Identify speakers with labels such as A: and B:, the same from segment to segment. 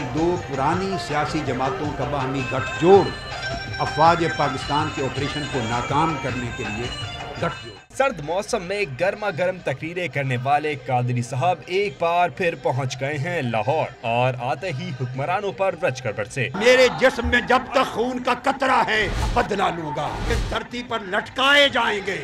A: दो पुरानी सियासी जमातों का बाहमी गठजोड़ अफवाज पाकिस्तान के ऑपरेशन को नाकाम करने के लिए गठजोड़।
B: सर्द मौसम में गर्मा गर्म तकरीरें करने वाले कादरी साहब एक बार फिर पहुंच गए हैं लाहौर और आते ही हुक्मरानों पर रचकर बरसे।
A: मेरे जिस्म में जब तक खून का कतरा है बदला लूंगा। इस धरती पर लटकाए जाएंगे,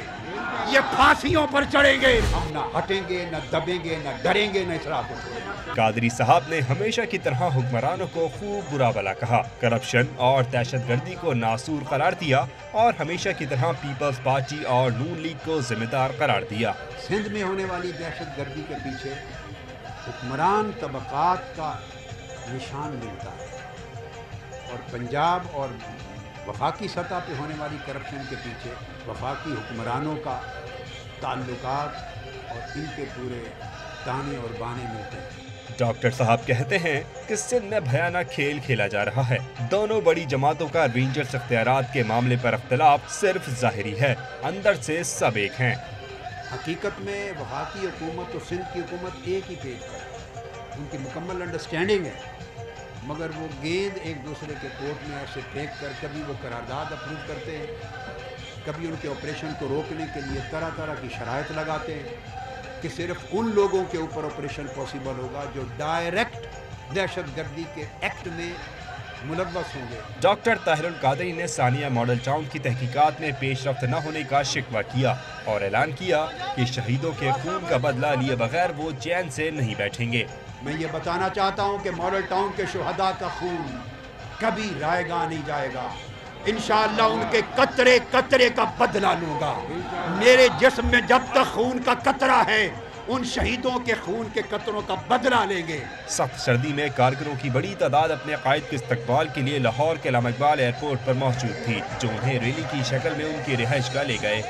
A: ये फांसियों पर चढ़ेंगे। हम न हटेंगे, न दबेंगे, न डरेंगे, न इसराफ होंगे।
B: कादरी साहब ने हमेशा की तरह हुक्मरानों को खूब बुरा भला कहा, करप्शन और दहशतगर्दी को नासूर करार दिया और हमेशा की तरह पीपल्स पार्टी और नून लीग को जिम्मेदार करार दिया।
A: सिंध में होने वाली दहशतगर्दी के पीछे हुक्मरान तबकात का निशान मिलता है और पंजाब और वफाकी सतह पे होने वाली करप्शन के पीछे वफाकी हुक्मरानों का ताल्लुकात और इनके पूरे ताने और बाने मिलते हैं।
B: डॉक्टर साहब कहते हैं कि सिंध में भयानक खेल खेला जा रहा है। दोनों बड़ी जमातों का रेंजर्स इख्तियारात के मामले पर अख्तिलाफ सिर्फ ज़ाहिरी है, अंदर से सब एक हैं।
A: हकीकत में वफाकी हुकूमत और सिंध की हुकूमत एक ही पेज पर, उनकी मुकम्मल अंडरस्टैंडिंग है, मगर वो गेंद एक दूसरे के कोर्ट में ऐसे फेंक कर कभी वो करारदाद अप्रूव करते हैं, कभी उनके ऑपरेशन को रोकने के लिए तरह तरह की शराइत लगाते हैं कि सिर्फ उन लोगों के ऊपर ऑपरेशन पॉसिबल होगा जो डायरेक्ट दहशतगर्दी के एक्ट में मुलव्वस होंगे।
B: डॉक्टर ताहिरुल कादरी ने सानिया मॉडल टाउन की तहकीकात में पेशरफ्त न होने का शिकवा किया और ऐलान किया कि शहीदों के खून का बदला लिए बगैर वो चैन से नहीं बैठेंगे।
A: मैं ये बताना चाहता हूँ कि मॉडल टाउन के शुहदा का खून कभी रायगा नहीं जाएगा। इंशाअल्लाह उनके कतरे कतरे का बदला लूंगा। मेरे जिस्म में जब तक खून का कतरा है उन शहीदों के खून के कतरों का बदला लेंगे।
B: सख्त सर्दी में कारकुनों की बड़ी तादाद अपने कायद के इस्तकबाल के लिए लाहौर के अल्लामा इकबाल एयरपोर्ट पर मौजूद थी, जो उन्हें रैली की शक्ल में उनकी रिहाइश गाह ले गए।